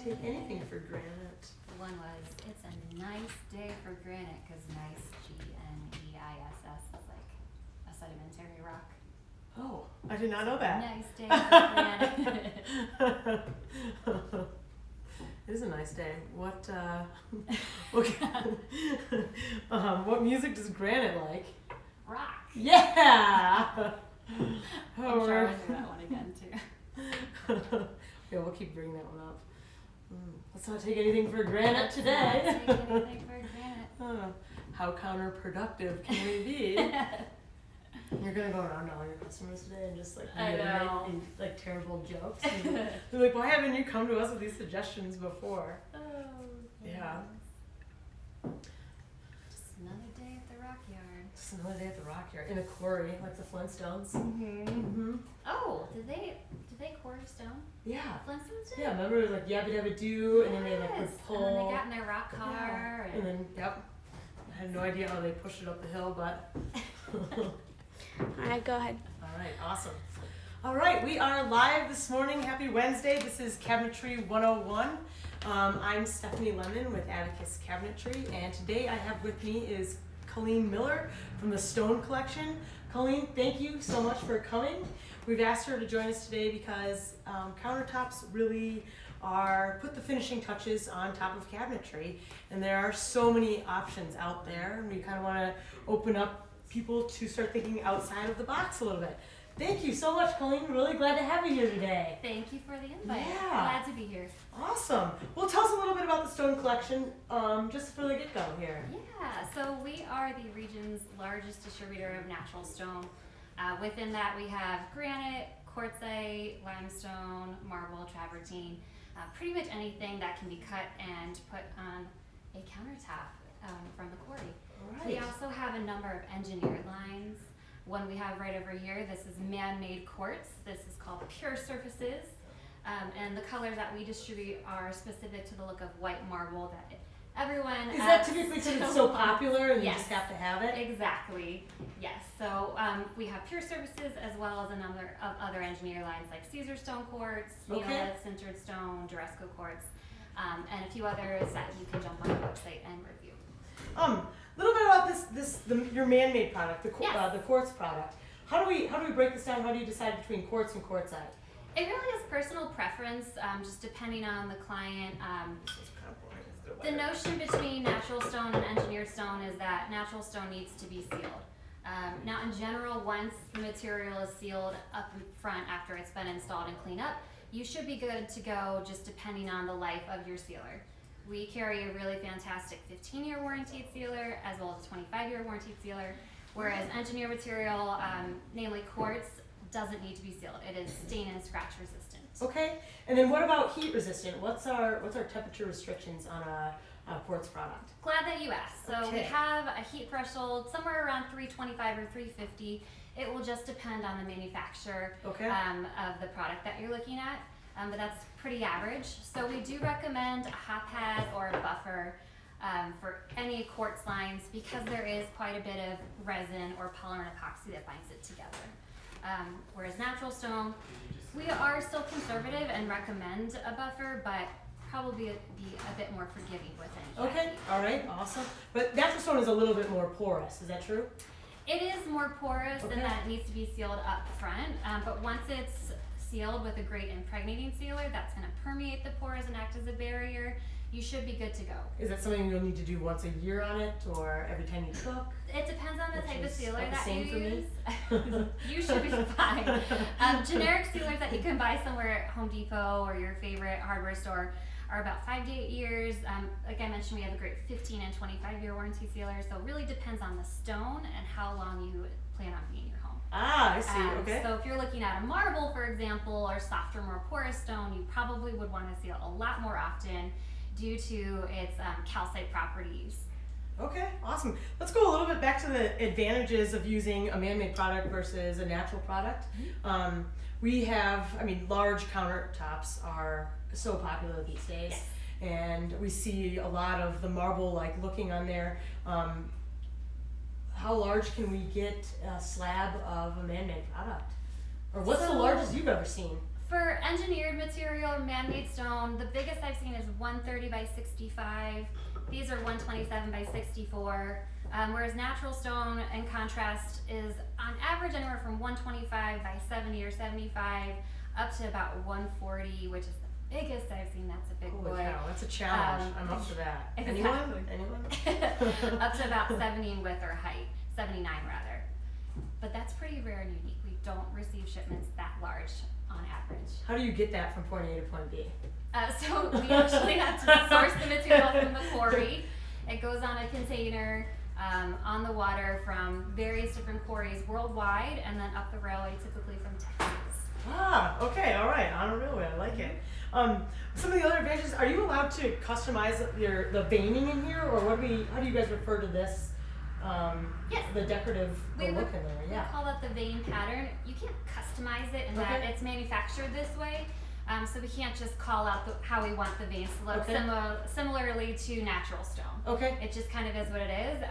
take anything for granite. One was, it's a nice day for granite, because nice, G-N-E-I-S-S, is like a sedimentary rock. Oh, I did not know that. Nice day for granite. It is a nice day. What what music does granite like? Rock. Yeah! I'm sure I'll do that one again too. Yeah, we'll keep bringing that one up. Let's not take anything for granted today. Let's not take anything for granted. How counterproductive can we be? You're gonna go around to all your customers today and just like make like terrible jokes. They're like, why haven't you come to us with these suggestions before? Oh, yeah. Just another day at the rock yard. Just another day at the rock yard in a quarry, like the Flintstones. Oh, did they quarter stone? Yeah. Flintstones did? Yeah, remember it was like yabba dabba doo, and then they like would pull. And then they got in their rock car. Yeah. And then, yep. I had no idea how they pushed it up the hill, but. Alright, go ahead. Alright, awesome. Alright, we are live this morning. Happy Wednesday. This is Cabinetry 101. I'm Stephanie Lemon with Abacus Cabinetry, and today I have with me is Colleen Miller from the Stone Collection. Colleen, thank you so much for coming. We've asked her to join us today because countertops really put the finishing touches on top of cabinetry, and there are so many options out there, and we kind of want to open up people to start thinking outside of the box a little bit. Thank you so much, Colleen. Really glad to have you here today. Thank you for the invite. Yeah. Glad to be here. Awesome. Well, tell us a little bit about the Stone Collection, just for the get-go here. Yeah, so we are the region's largest distributor of natural stone. Within that, we have granite, quartzite, limestone, marble, travertine, pretty much anything that can be cut and put on a countertop from the quarry. Right. We also have a number of engineered lines. One we have right over here, this is man-made quartz. This is called Pure Surfaces. And the colors that we distribute are specific to the look of white marble that everyone Is that typically because it's so popular and you Yes. just have to have it? Exactly, yes. So we have Pure Surfaces as well as a number of other engineered lines like Caesar stone quartz, neolith, sintered stone, Duresco quartz, and a few others that you can jump on the website and review. A little bit about your man-made product, the quartz product. How do we break this down? How do you decide between quartz and quartzite? It really is personal preference, just depending on the client. The notion between natural stone and engineered stone is that natural stone needs to be sealed. Now, in general, once the material is sealed up in front after it's been installed and cleaned up, you should be good to go, just depending on the life of your sealer. We carry a really fantastic 15-year warranted sealer as well as a 25-year warranted sealer, whereas engineered material, namely quartz, doesn't need to be sealed. It is stain and scratch resistant. Okay, and then what about heat resistant? What's our temperature restrictions on a quartz product? Glad that you asked. So we have a heat threshold somewhere around 325 or 350. It will just depend on the manufacturer of the product that you're looking at, but that's pretty average. So we do recommend a hot pad or a buffer for any quartz lines because there is quite a bit of resin or polymer and epoxy that binds it together. Whereas natural stone, we are still conservative and recommend a buffer, but probably be a bit more forgiving with it. Okay, all right, awesome. But natural stone is a little bit more porous, is that true? It is more porous in that it needs to be sealed up front, but once it's sealed with a great impregnating sealer that's going to permeate the pores and act as a barrier, you should be good to go. Is that something you'll need to do once a year on it or every time you cook? It depends on the type of sealer that you for use. You should be fine. Generic sealers that you can buy somewhere at Home Depot or your favorite hardware store are about 5 to 8 years. Like I mentioned, we have a great 15 and 25-year warranty sealer, so it really depends on the stone and how long you plan on being in your home. Ah, I see, okay. So if you're looking at a marble, for example, or softer, more porous stone, you probably would want to seal a lot more often due to its calcite properties. Okay, awesome. Let's go a little bit back to the advantages of using a man-made product versus a natural product. We have, large countertops are so popular these days. Yes. And we see a lot of the marble-like looking on there. How large can we get a slab of a man-made product? Or what's the largest you've ever seen? For engineered material or man-made stone, the biggest I've seen is 130 by 65. These are 127 by 64. Whereas natural stone, in contrast, is on average anywhere from 125 by 70 or 75 up to about 140, which is the biggest I've seen. That's a big Holy boy. cow, that's a challenge. I'm up for that. Exactly. Anyone? Up to about 70 in width or height, 79 rather. But that's pretty rare and unique. We don't receive shipments that large on average. How do you get that from point A to point B? So we actually have to source the material from the quarry. It goes on a container on the water from various different quarries worldwide, and then up the railway, typically from Texas. Ah, okay, all right, on a railway, I like it. Some of the other advantages, are you allowed to customize the veining in here, or how do you guys refer to this? Yes. The decorative look in there, yeah. We call that the vein pattern. You can't customize it in that it's manufactured this way. So we can't just call out how we want the veins to look, similarly to natural stone. Okay. It just kind of is what it is.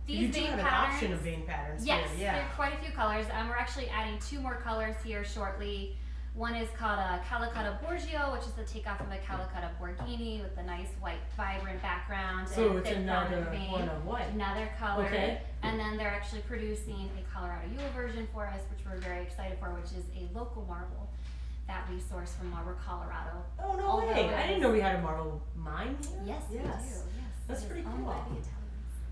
These You do vein have an patterns, option of vein patterns yes, here, yeah. there are quite a few colors. We're actually adding 2 more colors here shortly. One is called a Calicut Borgio, which is the takeoff of a Calicut Borghini with a nice white, vibrant background. So and it's thin another filament vein. one of white. Another color. Okay. And then they're actually producing a Colorado Yule version for us, which we're very excited for, which is a local marble that we source from Marble, Colorado. Oh, no way. I didn't know we had a marble mine here. Yes, we do. Yes. That's pretty Owned cool. by the Italians.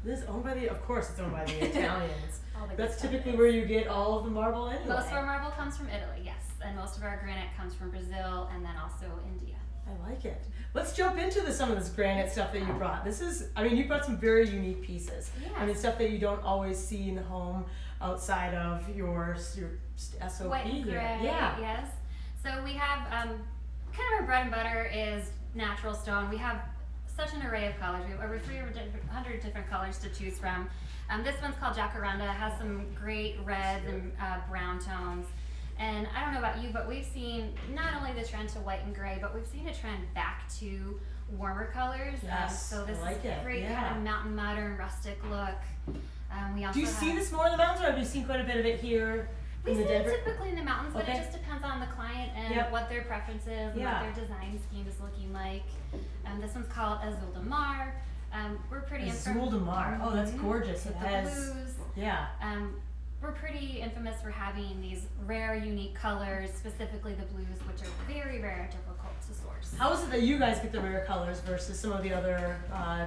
This is owned by of course it's owned by the Italians. All the good That's stuff typically is. where you get all of the marble anyway. Most of our marble comes from Italy, yes. And most of our granite comes from Brazil and then also India. I like it. Let's jump into some of this granite stuff that you brought. You brought some very unique pieces. Yes. I mean, stuff that you don't always see in the home outside of your SOP White and here. gray, Yeah. yes. So we have, kind of our bread and butter is natural stone. We have such an array of colors. We have over 300 different colors to choose from. This one's called Jacaranda. It has some great reds and brown tones. And I don't know about you, but we've seen not only the trend to white and gray, but we've seen a trend back to warmer colors. Yes, so this I like is it. great Yeah. kind of mountain modern rustic look. We also Do you see this more in the mountains, or have you seen quite a bit of it here We in see the it Denver? typically in the mountains, but Okay. it just depends on the client and Yep. what their preference is and Yeah. what their design scheme is looking like. This one's called Azul de Mar. We're pretty Azul de Mar. Oh, that's Mhm. gorgeous. It With the has. blues. Yeah. We're pretty infamous for having these rare, unique colors, specifically the blues, which are very rare and difficult to source. How is it that you guys get the rare colors versus some of the other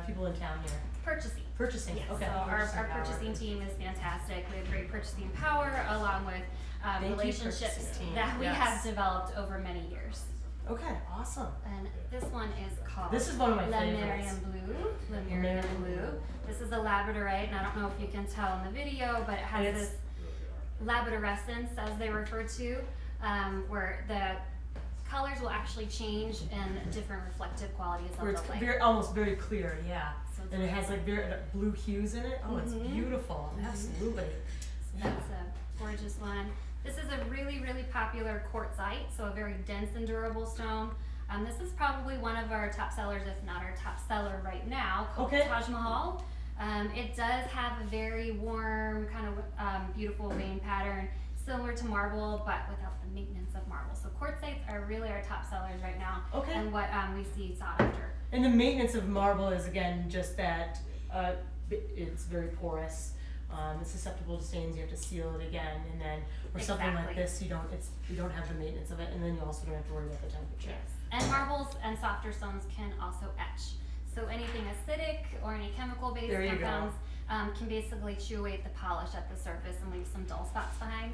people in town here? Purchasing. Purchasing. Yes. Okay. So our power. purchasing team is fantastic. We have great purchasing power along with Thank you, relationships purchasing team. that we Yes. have developed over many years. Okay. Awesome. And this one is called This is one of my La favorites. Marion Blue. La Marion Blue. This is a labradorite, and I don't know if you can tell in the video, but it has It's- this labradorescence, as they refer to, where the colors will actually change in different reflective qualities of Where it's the light. almost very clear, yeah. So it's And it has really- like very blue hues in it. Oh, it's Mhm. beautiful. Absolutely. So that's a gorgeous one. This is a really, really popular quartzite, so a very dense and durable stone. This is probably one of our top sellers, if not our top seller right now, called Okay. Taj Mahal. It does have a very warm, kind of beautiful vein pattern, similar to marble, but without the maintenance of marble. So quartzites are really our top sellers right now, Okay. and what we see sought after. And the maintenance of marble is again just that it's very porous. It's susceptible to stains. You have to seal it again, and then or something like Exactly. this, you don't have the maintenance of it, and then you also don't have to worry about the temperature. Yes. And marbles and softer stones can also etch. So anything acidic or any chemical-based There you go. compounds can basically chew away at the polish at the surface and leave some dull spots behind.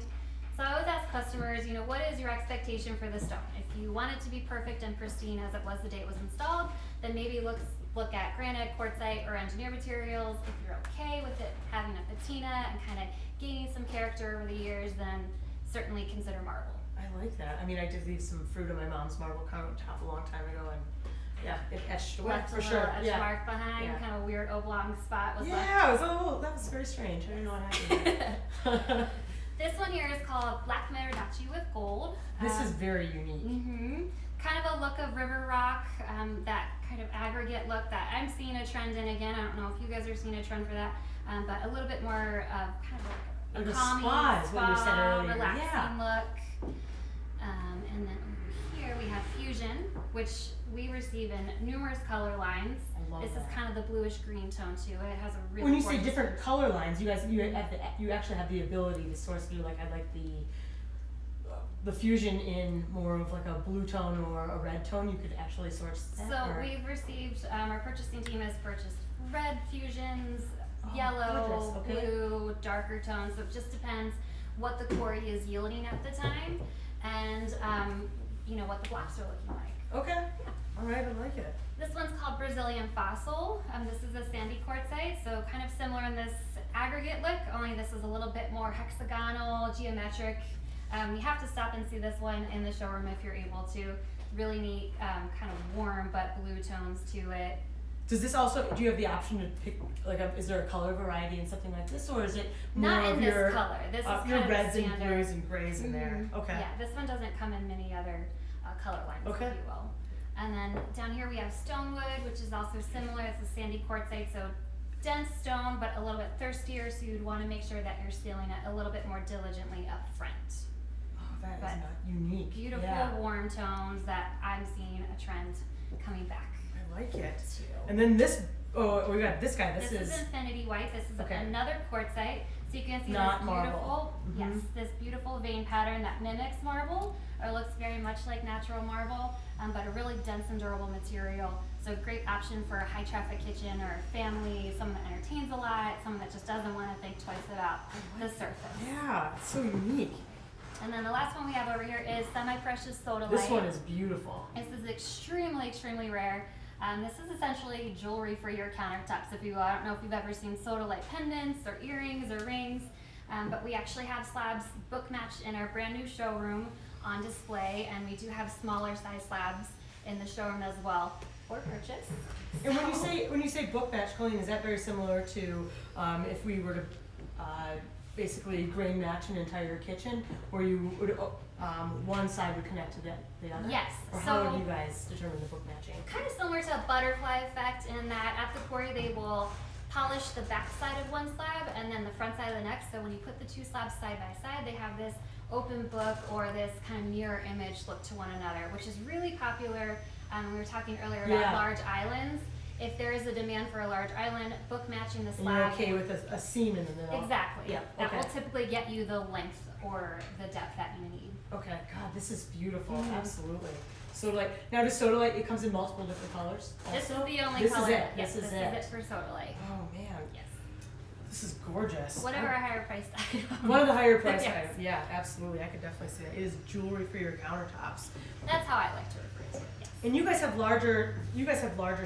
So I always ask customers, what is your expectation for the stone? If you want it to be perfect and pristine as it was the day it was installed, then maybe look at granite, quartzite, or engineered materials. If you're okay with it having a patina and kind of gaining some character over the years, then certainly consider marble. I like that. I mean, I did leave some fruit on my mom's marble countertop a long time ago, and yeah, it etched away Left for a sure. little etch Yeah. mark behind, Yeah. kind of a weird oblong spot was left. Yeah, that was very strange. I didn't know what happened. This one here is called Black Maridacci with gold. This is very unique. Kind of a look of river rock, that kind of aggregate look that I'm seeing a trend in again. I don't know if you guys are seeing a trend for that, but a little bit more of kind of Like a calming, spa is what you said earlier. relaxing Yeah. look. And then over here we have Fusion, which we receive in numerous color lines. I love This that. is kind of the bluish green tone too. It has a really When you say gorgeous- different color lines, you actually have the ability to source through, like, I like the fusion in more of like a blue tone or a red tone. You could actually source that. So or? we've received, our purchasing team has purchased red fusions, Oh, yellow, gorgeous. Okay. blue, darker tones. So it just depends what the quarry is yielding at the time, and what the blocks are looking like. Okay. All right, I like it. This one's called Brazilian Fossil. This is a sandy quartzite, so kind of similar in this aggregate look, only this is a little bit more hexagonal, geometric. You have to stop and see this one in the showroom if you're able to. Really neat, kind of warm but blue tones to it. Does this also, do you have the option to pick, like, is there a color variety in something like this, or is it more Not of in your, this color. This is kind your of reds the and standard. blues and grays in there? Okay. Yeah, this one doesn't come in many other color lines, Okay. if you will. And then down here we have Stonewood, which is also similar. It's a sandy quartzite, so dense stone, but a little bit thirstier, so you'd want to make sure that you're sealing it a little bit more diligently up front. Oh, that is But not unique. Beautiful Yeah. warm tones that I'm seeing a trend coming back I like it. to. And then this, we got this guy. This is Infinity White. This is Okay. another quartzite. So you can see Not this marble. beautiful, Mhm. yes, this beautiful vein pattern that mimics marble, or looks very much like natural marble, but a really dense and durable material. So a great option for a high traffic kitchen or a family, someone that entertains a lot, someone that just doesn't want to think twice about the surface. Yeah, it's so unique. And then the last one we have over here is semi-precious sodalite. This one is beautiful. This is extremely, extremely rare. This is essentially jewelry for your countertops, if you will. I don't know if you've ever seen sodalite pendants or earrings or rings, but we actually have slabs book matched in our brand new showroom on display, and we do have smaller size slabs in the showroom as well for purchase. And when you say book match, Colleen, is that very similar to if we were to basically grain match an entire kitchen, where you would one side would connect to the other? Yes. Or how So- do you guys determine the book matching? Kind of similar to a butterfly effect in that at the quarry they will polish the back side of one slab and then the front side of the next. So when you put the two slabs side by side, they have this open book or this kind of mirror image look to one another, which is really popular. We were talking earlier about Yeah. large islands. If there is a demand for a large island, book matching the And slab. you're okay with a seam in the middle? Exactly. Yeah, That okay. will typically get you the length or the depth that you need. Okay, God, this is beautiful, Mhm. absolutely. Sodalite, now does Sodalite, it comes in multiple different colors This also? is the only This color. is it, Yes, this is this it. is it for sodalite. Oh man, Yes. this is gorgeous. Whatever a higher priced item. One of the higher price Yes. items, yeah, absolutely, I could definitely see that. It is jewelry for your countertops. That's how I like to refer to it. Yes. And you guys have larger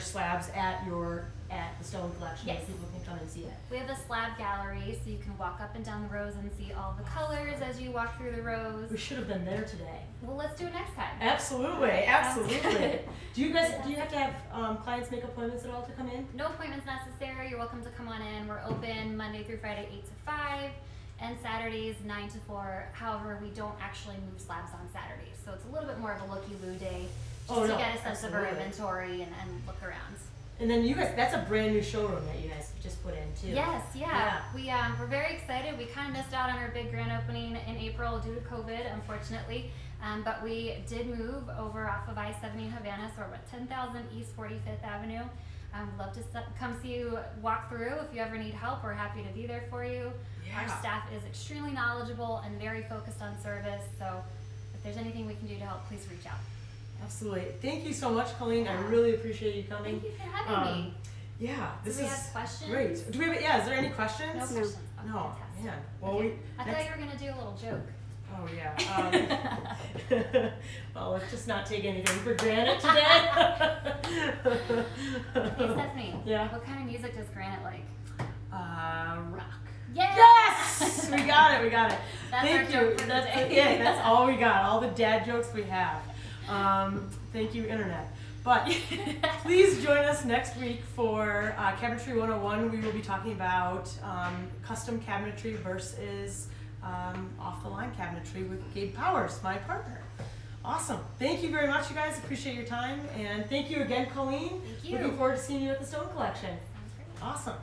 slabs at the stone collection, Yes. that people can come and see it. We have a slab gallery, so you can walk up and down the rows and see all the colors as you walk through the rows. We should have been there today. Well, let's do it next time. Absolutely, Sounds absolutely. good. Do you have to have clients make appointments at all to come in? No appointments necessary. You're welcome to come on in. We're open Monday through Friday, 8 to 5, and Saturdays, 9 to 4. However, we don't actually move slabs on Saturdays, so it's a little bit more of a looky-loo day, just Oh, to no, get a sense of our absolutely. inventory and look around. And then you guys, that's a brand new showroom that you guys just put in too. Yes, yeah. We're very excited. We kind of missed out on our big grand opening in April due to COVID, unfortunately. But we did move over off of I-70 in Havana, so we're at 10,000 East 45th Avenue. We'd love to come see you, walk through. If you ever need help, we're happy to be there for you. Our Yeah. staff is extremely knowledgeable and very focused on service. So if there's anything we can do to help, please reach out. Absolutely. Thank you so much, Colleen. I Yeah. really appreciate you coming. Thank you for having me. Yeah, this Do we is have questions? great. Do we have? Yeah. Is there any questions? No questions. Oh, No. fantastic. Man. Well, Okay. I thought next- you were gonna do a little joke. Oh yeah. Well, let's just not take anything for granted today. Hey Stephanie. Yeah. What kind of music does Granite like? Rock. Yes! Yes, we got it. We got it. That's Thank our you. joke for the That's day. yeah. That's all we got. All the dad jokes we have. Thank you, internet. But please join us next week for Cabinetry 101. We will be talking about custom cabinetry versus off-the-line cabinetry with Gabe Powers, my partner. Awesome. Thank you very much, you guys. Appreciate your time. And thank you again, Colleen. Thank you. Looking forward to seeing you at the Stone Collection. Sounds great. Awesome.